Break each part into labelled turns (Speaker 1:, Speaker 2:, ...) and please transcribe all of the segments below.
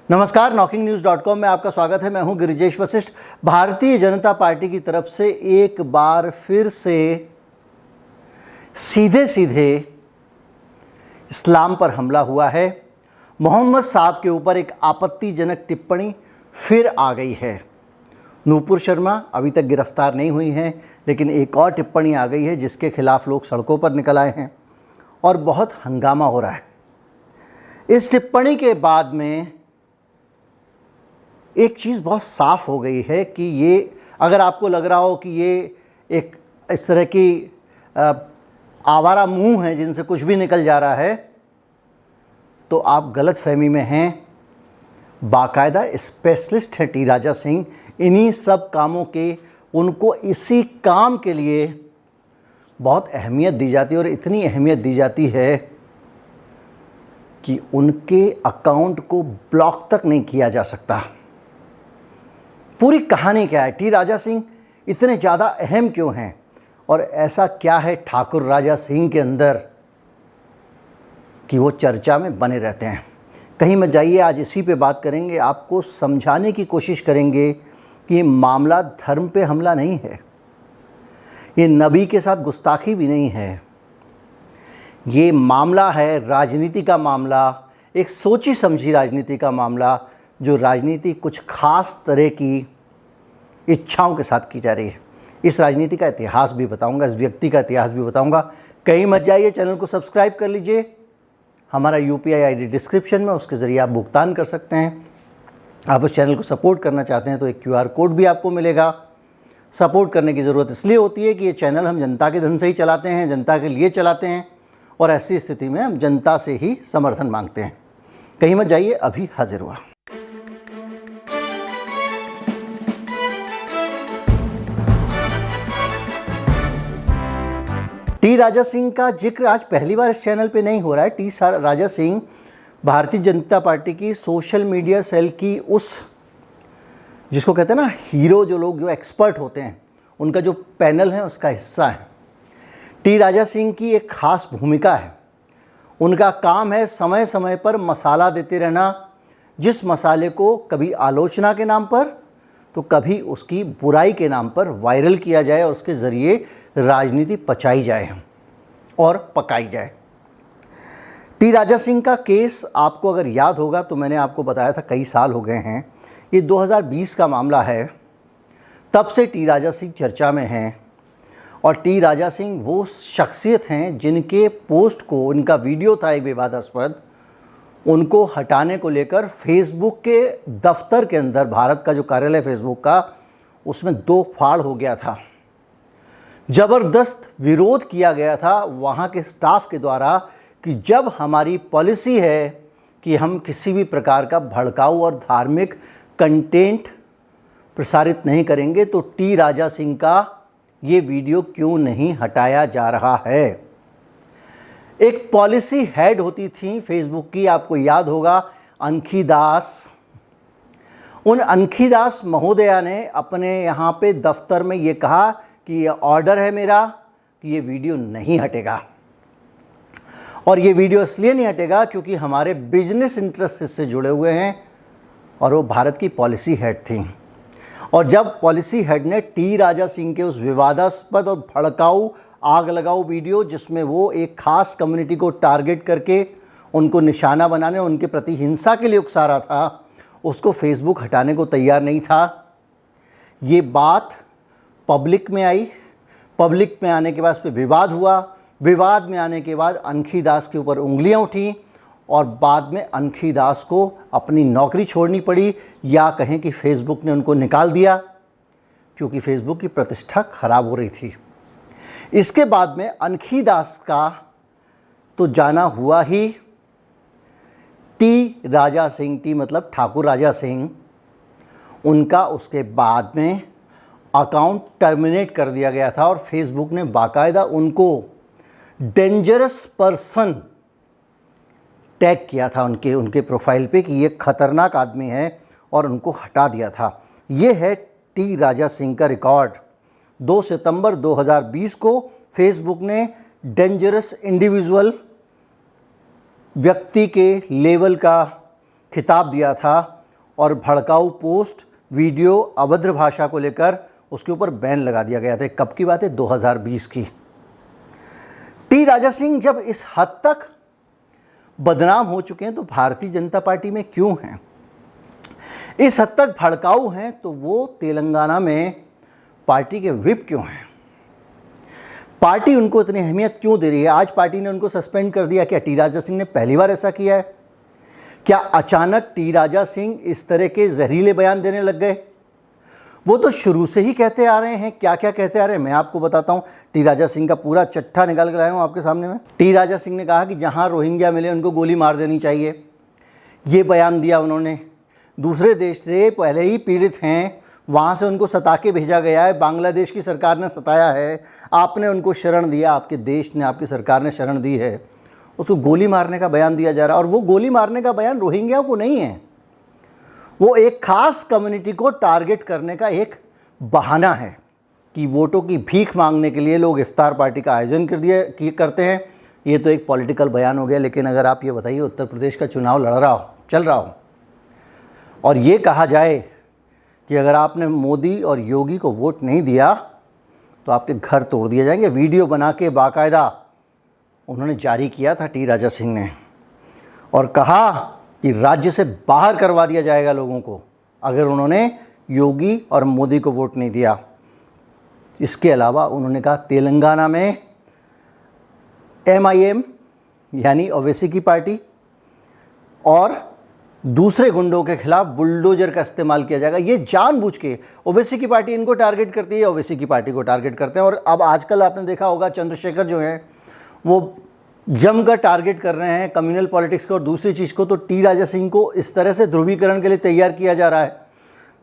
Speaker 1: नमस्कार, knocking-news.com में आपका स्वागत है। मैं हूं गिरिजेश वशिष्ठ। भारतीय जनता पार्टी की तरफ से एक बार फिर से सीधे सीधे इस्लाम पर हमला हुआ है। मोहम्मद साहब के ऊपर एक आपत्तिजनक टिप्पणी फिर आ गई है। नूपुर शर्मा अभी तक गिरफ्तार नहीं हुई हैं, लेकिन एक और टिप्पणी आ गई है जिसके खिलाफ लोग सड़कों पर निकल आए हैं और बहुत हंगामा हो रहा है। इस टिप्पणी के बाद में एक चीज़ बहुत साफ हो गई है कि ये, अगर आपको लग रहा हो कि ये एक इस तरह की आवारा मुंह है जिनसे कुछ भी निकल जा रहा है, तो आप गलत फहमी में हैं। बाकायदा स्पेशलिस्ट है टी राजा सिंह इन्हीं सब कामों के। उनको इसी काम के लिए बहुत अहमियत दी जाती है और इतनी अहमियत दी जाती है कि उनके अकाउंट को ब्लॉक तक नहीं किया जा सकता। पूरी कहानी क्या है, टी राजा सिंह इतने ज़्यादा अहम क्यों हैं और ऐसा क्या है ठाकुर राजा सिंह के अंदर कि वो चर्चा में बने रहते हैं। कहीं मत जाइए, आज इसी पे बात करेंगे। आपको समझाने की कोशिश करेंगे कि ये मामला धर्म पे हमला नहीं है, ये नबी के साथ गुस्ताखी भी नहीं है। ये मामला है राजनीति का मामला, एक सोची समझी राजनीति का मामला, जो राजनीति कुछ खास तरह की इच्छाओं के साथ की जा रही है। इस राजनीति का इतिहास भी बताऊंगा, इस व्यक्ति का इतिहास भी बताऊंगा। कहीं मत जाइए, चैनल को सब्सक्राइब कर लीजिए। हमारा UPI ID डिस्क्रिप्शन में, उसके ज़रिए आप भुगतान कर सकते हैं। आप उस चैनल को सपोर्ट करना चाहते हैं तो एक QR कोड भी आपको मिलेगा। सपोर्ट करने की ज़रूरत इसलिए होती है कि ये चैनल हम जनता के धन से ही चलाते हैं, जनता के लिए चलाते हैं, और ऐसी स्थिति में हम जनता से ही समर्थन मांगते हैं। कहीं मत जाइए, अभी हाजिर हुआ। टी राजा सिंह का जिक्र आज पहली बार इस चैनल पे नहीं हो रहा है। टी राजा सिंह भारतीय जनता पार्टी की सोशल मीडिया सेल की उस, जिसको कहते हैं ना हीरो, जो लोग जो एक्सपर्ट होते हैं, उनका जो पैनल है उसका हिस्सा है। टी राजा सिंह की एक ख़ास भूमिका है। उनका काम है समय समय पर मसाला देते रहना, जिस मसाले को कभी आलोचना के नाम पर तो कभी उसकी बुराई के नाम पर वायरल किया जाए और उसके ज़रिए राजनीति पचाई जाए और पकाई जाए। टी राजा सिंह का केस आपको अगर याद होगा तो मैंने आपको बताया था, कई साल हो गए हैं। ये 2020 का मामला है। तब से टी राजा सिंह चर्चा में हैं और टी राजा सिंह वो शख्सियत हैं जिनके पोस्ट को, इनका वीडियो था एक विवादास्पद, उनको हटाने को लेकर फेसबुक के दफ्तर के अंदर, भारत का जो कार्यालय फेसबुक का, उसमें 2 फाड़ हो गया था। ज़बरदस्त विरोध किया गया था वहाँ के स्टाफ के द्वारा कि जब हमारी पॉलिसी है कि हम किसी भी प्रकार का भड़काऊ और धार्मिक कंटेंट प्रसारित नहीं करेंगे, तो टी राजा सिंह का ये वीडियो क्यों नहीं हटाया जा रहा है। एक पॉलिसी हेड होती थी फेसबुक की, आपको याद होगा, अनखी दास। उन अनखी दास महोदया ने अपने यहाँ पे दफ्तर में ये कहा कि ये ऑर्डर है मेरा कि ये वीडियो नहीं हटेगा, और ये वीडियो इसलिए नहीं हटेगा क्योंकि हमारे बिजनेस इंटरेस्ट इससे जुड़े हुए हैं, और वो भारत की पॉलिसी हेड थी। और जब पॉलिसी हेड ने टी राजा सिंह के उस विवादास्पद और भड़काऊ, आग लगाऊ वीडियो, जिसमें वो एक ख़ास कम्युनिटी को टारगेट करके उनको निशाना बनाने, उनके प्रति हिंसा के लिए उकसा रहा था, उसको फेसबुक हटाने को तैयार नहीं था। ये बात पब्लिक में आई। पब्लिक में आने के बाद उस पर विवाद हुआ। विवाद में आने के बाद अनखी दास के ऊपर उंगलियां उठी और बाद में अनखी दास को अपनी नौकरी छोड़नी पड़ी, या कहें कि फेसबुक ने उनको निकाल दिया, क्योंकि फेसबुक की प्रतिष्ठा खराब हो रही थी। इसके बाद में अनखी दास का तो जाना हुआ ही। टी राजा सिंह, टी मतलब ठाकुर राजा सिंह, उनका उसके बाद में अकाउंट टर्मिनेट कर दिया गया था और फेसबुक ने बाकायदा उनको डेंजरस पर्सन टैग किया था उनके प्रोफाइल पे कि ये खतरनाक आदमी है, और उनको हटा दिया था। ये है टी राजा सिंह का रिकॉर्ड। 2 सितंबर 2020 को फेसबुक ने डेंजरस इंडिविजुअल व्यक्ति के लेवल का खिताब दिया था और भड़काऊ पोस्ट, वीडियो, अभद्र भाषा को लेकर उसके ऊपर बैन लगा दिया गया था। कब की बात है? 2020 की। टी राजा सिंह जब इस हद तक बदनाम हो चुके हैं तो भारतीय जनता पार्टी में क्यों हैं? इस हद तक भड़काऊ हैं तो वो तेलंगाना में पार्टी के व्हिप क्यों हैं? पार्टी उनको इतनी अहमियत क्यों दे रही है? आज पार्टी ने उनको सस्पेंड कर दिया। क्या टी राजा सिंह ने पहली बार ऐसा किया है? क्या अचानक टी राजा सिंह इस तरह के जहरीले बयान देने लग गए? वो तो शुरू से ही कहते आ रहे हैं। क्या क्या कहते आ रहे हैं मैं आपको बताता हूँ। टी राजा सिंह का पूरा चिट्ठा निकाल कर लाया हूँ आपके सामने में। टी राजा सिंह ने कहा कि जहाँ रोहिंग्या मिले उनको गोली मार देनी चाहिए। ये बयान दिया उन्होंने। दूसरे देश से पहले ही पीड़ित हैं, वहाँ से उनको सता के भेजा गया है, बांग्लादेश की सरकार ने सताया है, आपने उनको शरण दिया, आपके देश ने, आपकी सरकार ने शरण दी है, उसको गोली मारने का बयान दिया जा रहा है। और वो गोली मारने का बयान रोहिंग्या को नहीं है, वो एक खास कम्युनिटी को टारगेट करने का एक बहाना है कि वोटों की भीख मांगने के लिए लोग इफ्तार पार्टी का आयोजन करते हैं। ये तो एक पॉलिटिकल बयान हो गया। लेकिन अगर आप ये बताइए, उत्तर प्रदेश का चुनाव चल रहा हो और ये कहा जाए कि अगर आपने मोदी और योगी को वोट नहीं दिया तो आपके घर तोड़ दिए जाएंगे। वीडियो बना के बाकायदा उन्होंने जारी किया था टी राजा सिंह ने, और कहा कि राज्य से बाहर करवा दिया जाएगा लोगों को अगर उन्होंने योगी और मोदी को वोट नहीं दिया। इसके अलावा उन्होंने कहा तेलंगाना में MIM यानी ओवैसी की पार्टी और दूसरे गुंडों के खिलाफ बुलडोजर का इस्तेमाल किया जाएगा। ये जानबूझ के ओवैसी की पार्टी इनको टारगेट करती है, ओवैसी की पार्टी को टारगेट करते हैं। और अब आजकल आपने देखा होगा चंद्रशेखर जो हैं वो जमकर टारगेट कर रहे हैं कम्युनल पॉलिटिक्स को और दूसरी चीज़ को। तो टी राजा सिंह को इस तरह से ध्रुवीकरण के लिए तैयार किया जा रहा है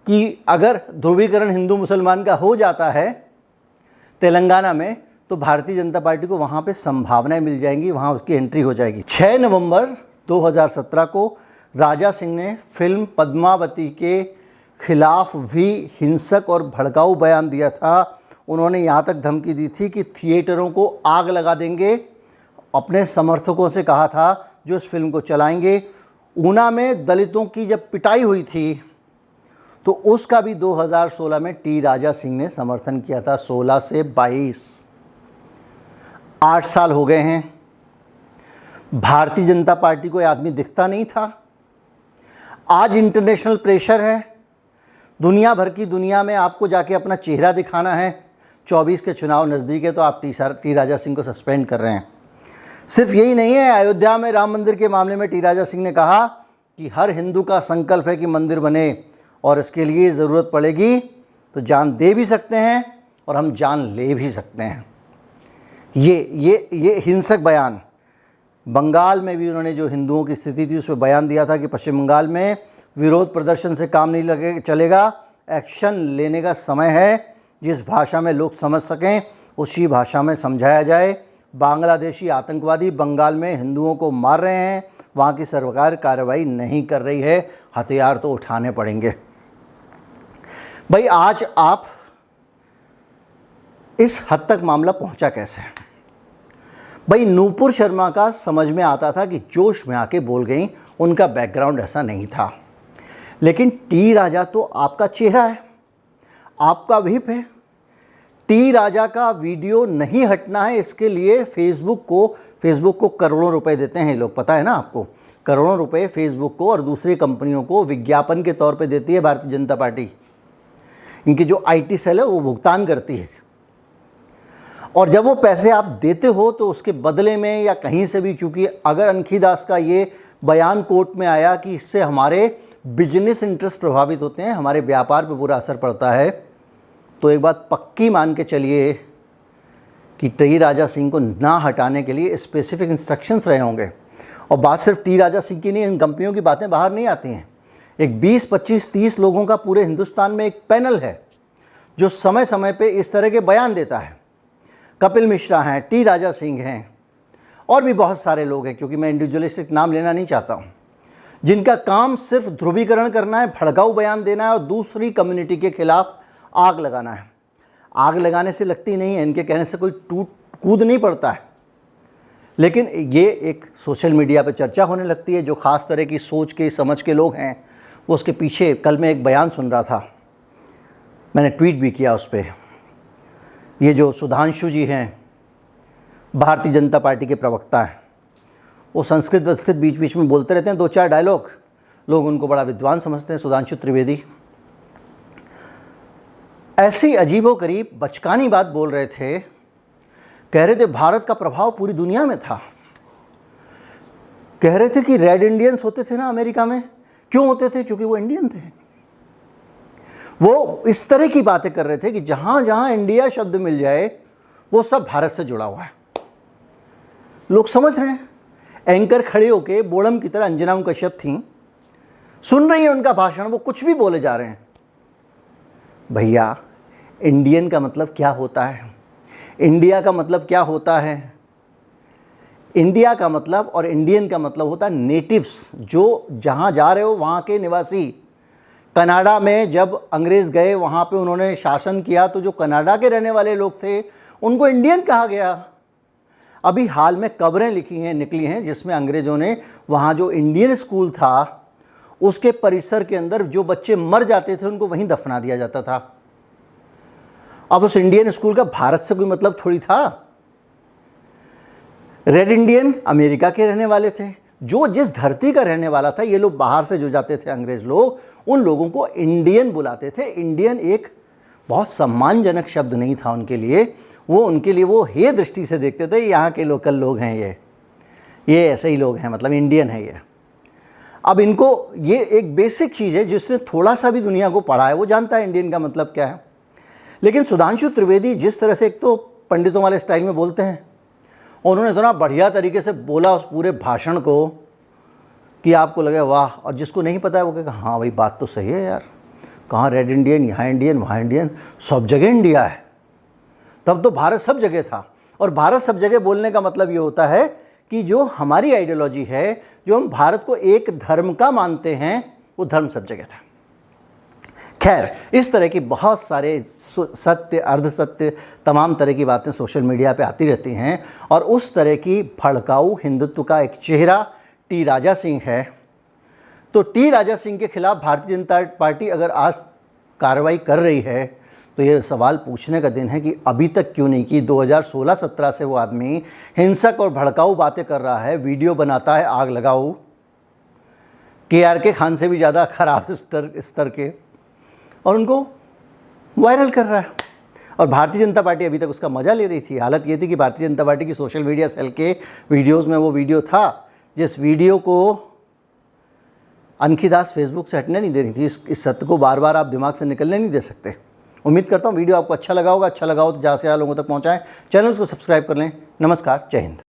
Speaker 1: कि अगर ध्रुवीकरण हिंदू मुसलमान का हो जाता है तेलंगाना में तो भारतीय जनता पार्टी को वहाँ पे संभावनाएं मिल जाएंगी, वहाँ उसकी एंट्री हो जाएगी। 6 नवंबर 2017 को राजा सिंह ने फिल्म पद्मावती के खिलाफ भी हिंसक और भड़काऊ बयान दिया था। उन्होंने यहाँ तक धमकी दी थी कि थिएटरों को आग लगा देंगे। अपने समर्थकों से कहा था जो इस फिल्म को चलाएंगे। ऊना में दलितों की जब पिटाई हुई थी तो उसका भी 2016 में टी राजा सिंह ने समर्थन किया था। 16 से 22 8 साल हो गए हैं। भारतीय जनता पार्टी को यह आदमी दिखता नहीं था। आज इंटरनेशनल प्रेशर है, दुनिया भर की दुनिया में आपको जाके अपना चेहरा दिखाना है। 24 के चुनाव नज़दीक है तो आप टी राजा सिंह को सस्पेंड कर रहे हैं। सिर्फ यही नहीं है, अयोध्या में राम मंदिर के मामले में टी राजा सिंह ने कहा कि हर हिंदू का संकल्प है कि मंदिर बने और इसके लिए ज़रूरत पड़ेगी तो जान दे भी सकते हैं और हम जान ले भी सकते हैं। ये हिंसक बयान। बंगाल में भी उन्होंने जो हिंदुओं की स्थिति थी उस पर बयान दिया था कि पश्चिम बंगाल में विरोध प्रदर्शन से काम नहीं चलेगा, एक्शन लेने का समय है। जिस भाषा में लोग समझ सकें उसी भाषा में समझाया जाए। बांग्लादेशी आतंकवादी बंगाल में हिंदुओं को मार रहे हैं, वहाँ की सरकार कार्रवाई नहीं कर रही है, हथियार तो उठाने पड़ेंगे। भाई आज आप इस हद तक मामला पहुँचा कैसे? भाई नूपुर शर्मा का समझ में आता था कि जोश में आके बोल गई, उनका बैकग्राउंड ऐसा नहीं था। लेकिन टी राजा तो आपका चेहरा है, आपका व्हिप है। टी राजा का वीडियो नहीं हटना है, इसके लिए फेसबुक को करोड़ों रुपए देते हैं लोग, पता है ना आपको। करोड़ों रुपए फेसबुक को और दूसरी कंपनियों को विज्ञापन के तौर पे देती है भारतीय जनता पार्टी। इनकी जो IT सेल है वो भुगतान करती है और जब वो पैसे आप देते हो तो उसके बदले में या कहीं से भी, क्योंकि अगर अनखी दास का ये बयान कोर्ट में आया कि इससे हमारे बिजनेस इंटरेस्ट प्रभावित होते हैं, हमारे व्यापार पर बुरा असर पड़ता है, तो एक बात पक्की मान के चलिए कि टी राजा सिंह को ना हटाने के लिए स्पेसिफिक इंस्ट्रक्शंस रहे होंगे। और बात सिर्फ टी राजा सिंह की नहीं, इन कंपनियों की बातें बाहर नहीं आती हैं। एक 20, 25, 30 लोगों का पूरे हिंदुस्तान में एक पैनल है जो समय समय पे इस तरह के बयान देता है। कपिल मिश्रा हैं, टी राजा सिंह हैं और भी बहुत सारे लोग हैं, क्योंकि मैं इंडिविजुअलिस्टिक नाम लेना नहीं चाहता हूँ, जिनका काम सिर्फ ध्रुवीकरण करना है, भड़काऊ बयान देना है और दूसरी कम्युनिटी के खिलाफ आग लगाना है। आग लगाने से लगती नहीं है, इनके कहने से कोई कूद नहीं पड़ता है, लेकिन ये एक सोशल मीडिया पर चर्चा होने लगती है। जो ख़ास तरह की सोच के समझ के लोग हैं वो उसके पीछे, कल मैं एक बयान सुन रहा था, मैंने ट्वीट भी किया उस पर। ये जो सुधांशु जी हैं, भारतीय जनता पार्टी के प्रवक्ता हैं, वो संस्कृत वंस्कृत बीच बीच में बोलते रहते हैं, 2-4 डायलॉग, लोग उनको बड़ा विद्वान समझते हैं, सुधांशु त्रिवेदी। ऐसी अजीबोगरीब बचकानी बात बोल रहे थे, कह रहे थे भारत का प्रभाव पूरी दुनिया में था। कह रहे थे कि रेड इंडियंस होते थे ना अमेरिका में, क्यों होते थे? क्योंकि वो इंडियन थे। वो इस तरह की बातें कर रहे थे कि जहां जहां इंडिया शब्द मिल जाए वो सब भारत से जुड़ा हुआ है। लोग समझ रहे हैं। एंकर खड़े होके बोड़म की तरह अंजना कश्यप थी, सुन रही है उनका भाषण, वो कुछ भी बोले जा रहे हैं। भैया, इंडियन का मतलब क्या होता है? इंडिया का मतलब क्या होता है? इंडिया का मतलब और इंडियन का मतलब होता है नेटिव्स, जो जहाँ जा रहे हो वहाँ के निवासी। कनाडा में जब अंग्रेज़ गए, वहाँ पे उन्होंने शासन किया, तो जो कनाडा के रहने वाले लोग थे उनको इंडियन कहा गया। अभी हाल में खबरें निकली हैं जिसमें अंग्रेज़ों ने वहाँ जो इंडियन स्कूल था उसके परिसर के अंदर जो बच्चे मर जाते थे उनको वहीं दफना दिया जाता था। अब उस इंडियन स्कूल का भारत से कोई मतलब थोड़ी था। रेड इंडियन अमेरिका के रहने वाले थे, जो जिस धरती का रहने वाला था। ये लोग बाहर से जो जाते थे अंग्रेज़ लोग, उन लोगों को इंडियन बुलाते थे। इंडियन एक बहुत सम्मानजनक शब्द नहीं था उनके लिए। वो हे दृष्टि से देखते थे, यहाँ के लोकल लोग हैं, ये ऐसे ही लोग हैं, मतलब इंडियन है ये। अब इनको ये एक बेसिक चीज़ है, जिसने थोड़ा सा भी दुनिया को पढ़ा है वो जानता है इंडियन का मतलब क्या है। लेकिन सुधांशु त्रिवेदी जिस तरह से एक तो पंडितों वाले स्टाइल में बोलते हैं, और उन्होंने इतना बढ़िया तरीके से बोला उस पूरे भाषण को कि आपको लगे वाह, और जिसको नहीं पता है वो कहेगा हाँ भाई बात तो सही है यार, कहाँ रेड इंडियन, यहाँ इंडियन, वहाँ इंडियन, सब जगह इंडिया है। तब तो भारत सब जगह था। और भारत सब जगह बोलने का मतलब ये होता है कि जो हमारी आइडियोलॉजी है, जो हम भारत को एक धर्म का मानते हैं, वो धर्म सब जगह था। खैर, इस तरह की बहुत सारे सत्य, अर्ध सत्य, तमाम तरह की बातें सोशल मीडिया पे आती रहती हैं। और उस तरह की भड़काऊ हिंदुत्व का एक चेहरा टी राजा सिंह है। तो टी राजा सिंह के खिलाफ भारतीय जनता पार्टी अगर आज कार्रवाई कर रही है, तो ये सवाल पूछने का दिन है कि अभी तक क्यों नहीं की। 2016-17 से वो आदमी हिंसक और भड़काऊ बातें कर रहा है, वीडियो बनाता है आग लगाओ, KRK खान से भी ज़्यादा खराब स्तर के, और उनको वायरल कर रहा है। और भारतीय जनता पार्टी अभी तक उसका मज़ा ले रही थी। हालत ये थी कि भारतीय जनता पार्टी की सोशल मीडिया सेल के वीडियोज़ में वो वीडियो था जिस वीडियो को अनखी दास फेसबुक से हटने नहीं दे रही थी। इस सत्य को बार बार आप दिमाग से निकलने नहीं दे सकते। उम्मीद करता हूँ वीडियो आपको अच्छा लगा होगा। अच्छा लगा हो तो ज़्यादा से ज़्यादा लोगों तक पहुँचाएँ। चैनल को सब्सक्राइब कर लें। नमस्कार, जय हिंद।